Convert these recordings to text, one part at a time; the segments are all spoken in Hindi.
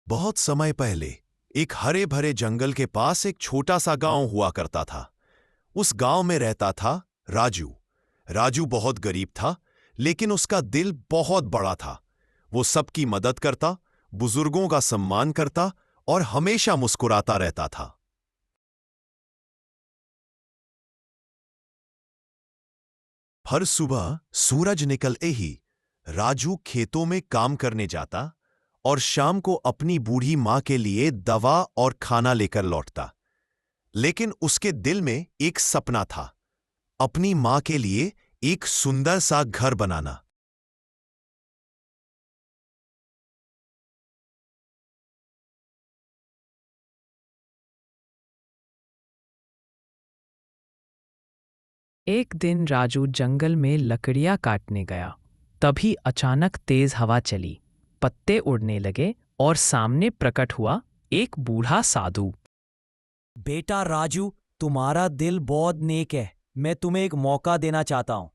बहुत समय पहले एक हरे भरे जंगल के पास एक छोटा सा गांव हुआ करता था। उस गांव में रहता था राजू। राजू बहुत गरीब था, लेकिन उसका दिल बहुत बड़ा था। वो सबकी मदद करता, बुजुर्गों का सम्मान करता और हमेशा मुस्कुराता रहता था। हर सुबह सूरज निकलते ही राजू खेतों में काम करने जाता और शाम को अपनी बूढ़ी मां के लिए दवा और खाना लेकर लौटता। लेकिन उसके दिल में एक सपना था, अपनी मां के लिए एक सुंदर सा घर बनाना। एक दिन राजू जंगल में लकड़ियां काटने गया। तभी अचानक तेज हवा चली, पत्ते उड़ने लगे और सामने प्रकट हुआ एक बूढ़ा साधु। बेटा राजू, तुम्हारा दिल बहुत नेक है। मैं तुम्हें एक मौका देना चाहता हूं।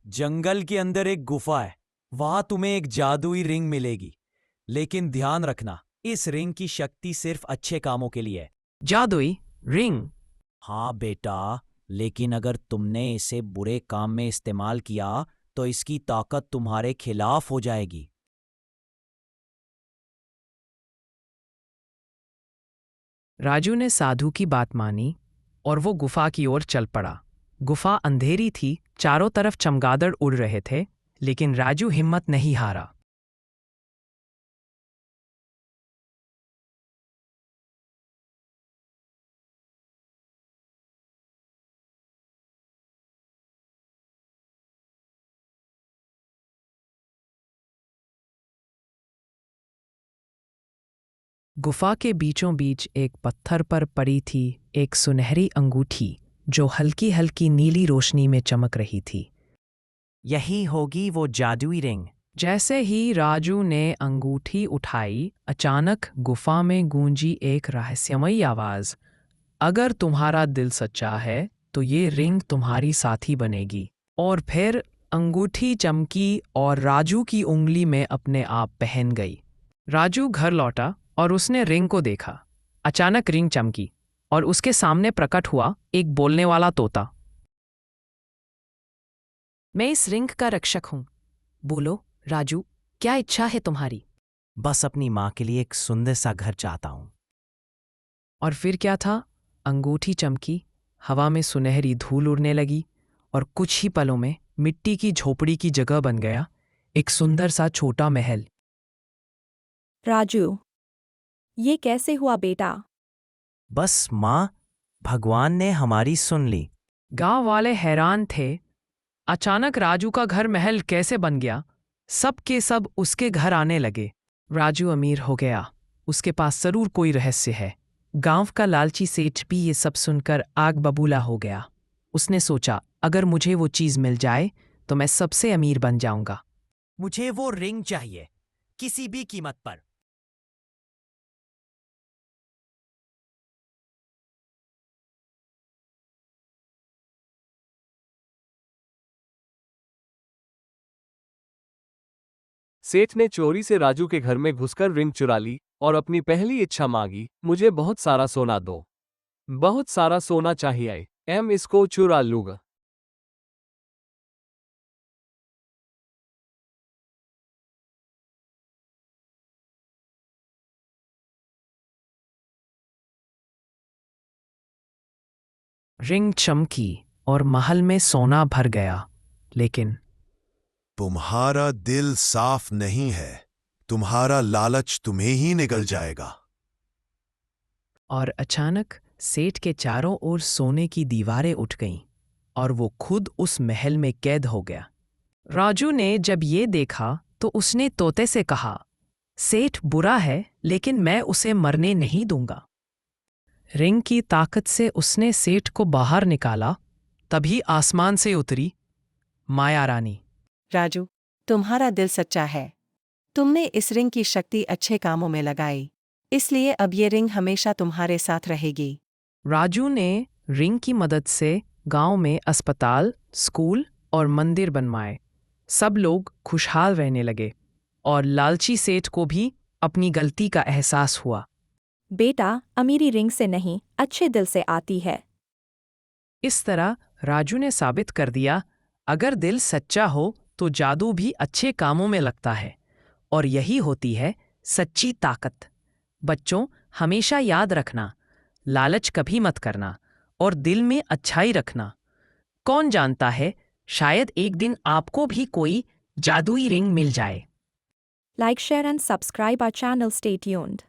जंगल के अंदर एक गुफा है, वहां तुम्हें एक जादुई रिंग मिलेगी। लेकिन ध्यान रखना, इस रिंग की शक्ति सिर्फ अच्छे कामों के लिए है। जादुई रिंग? हाँ बेटा, लेकिन अगर तुमने इसे बुरे काम में इस्तेमाल किया तो इसकी ताकत तुम्हारे खिलाफ हो जाएगी। राजू ने साधु की बात मानी और वो गुफा की ओर चल पड़ा। गुफा अंधेरी थी, चारों तरफ चमगादड़ उड़ रहे थे, लेकिन राजू हिम्मत नहीं हारा। गुफा के बीचों बीच एक पत्थर पर पड़ी थी एक सुनहरी अंगूठी, जो हल्की हल्की नीली रोशनी में चमक रही थी। यही होगी वो जादुई रिंग। जैसे ही राजू ने अंगूठी उठाई, अचानक गुफा में गूंजी एक रहस्यमयी आवाज। अगर तुम्हारा दिल सच्चा है तो ये रिंग तुम्हारी साथी बनेगी। और फिर अंगूठी चमकी और राजू की उंगली में अपने आप पहन गई। राजू घर लौटा और उसने रिंग को देखा। अचानक रिंग चमकी और उसके सामने प्रकट हुआ एक बोलने वाला तोता। मैं इस रिंग का रक्षक हूं। बोलो राजू, क्या इच्छा है तुम्हारी? बस अपनी माँ के लिए एक सुंदर सा घर चाहता हूँ। और फिर क्या था? अंगूठी चमकी, हवा में सुनहरी धूल उड़ने लगी और कुछ ही पलों में मिट्टी की झोपड़ी की जगह बन गया एक सुंदर सा छोटा महल। राजू, ये कैसे हुआ बेटा? बस माँ, भगवान ने हमारी सुन ली। गांव वाले हैरान थे। अचानक राजू का घर महल कैसे बन गया? सब के सब उसके घर आने लगे। राजू अमीर हो गया, उसके पास जरूर कोई रहस्य है। गांव का लालची सेठ भी ये सब सुनकर आग बबूला हो गया। उसने सोचा, अगर मुझे वो चीज मिल जाए तो मैं सबसे अमीर बन जाऊंगा। मुझे वो रिंग चाहिए, किसी भी कीमत पर। सेठ ने चोरी से राजू के घर में घुसकर रिंग चुरा ली और अपनी पहली इच्छा मांगी, मुझे बहुत सारा सोना दो। बहुत सारा सोना चाहिए, इसको चुरा लूंगा। रिंग चमकी और महल में सोना भर गया, लेकिन तुम्हारा दिल साफ नहीं है, तुम्हारा लालच तुम्हें ही निगल जाएगा। और अचानक सेठ के चारों ओर सोने की दीवारें उठ गईं और वो खुद उस महल में कैद हो गया। राजू ने जब ये देखा तो उसने तोते से कहा, सेठ बुरा है लेकिन मैं उसे मरने नहीं दूंगा। रिंग की ताकत से उसने सेठ को बाहर निकाला। तभी आसमान से उतरी माया रानी। राजू, तुम्हारा दिल सच्चा है। तुमने इस रिंग की शक्ति अच्छे कामों में लगाई, इसलिए अब ये रिंग हमेशा तुम्हारे साथ रहेगी। राजू ने रिंग की मदद से गांव में अस्पताल, स्कूल और मंदिर बनवाए। सब लोग खुशहाल रहने लगे और लालची सेठ को भी अपनी गलती का एहसास हुआ। बेटा, अमीरी रिंग से नहीं, अच्छे दिल से आती है। इस तरह राजू ने साबित कर दिया, अगर दिल सच्चा हो तो जादू भी अच्छे कामों में लगता है। और यही होती है सच्ची ताकत। बच्चों, हमेशा याद रखना, लालच कभी मत करना और दिल में अच्छाई रखना। कौन जानता है, शायद एक दिन आपको भी कोई जादुई रिंग मिल जाए। Like, share and subscribe our channel. Stay tuned.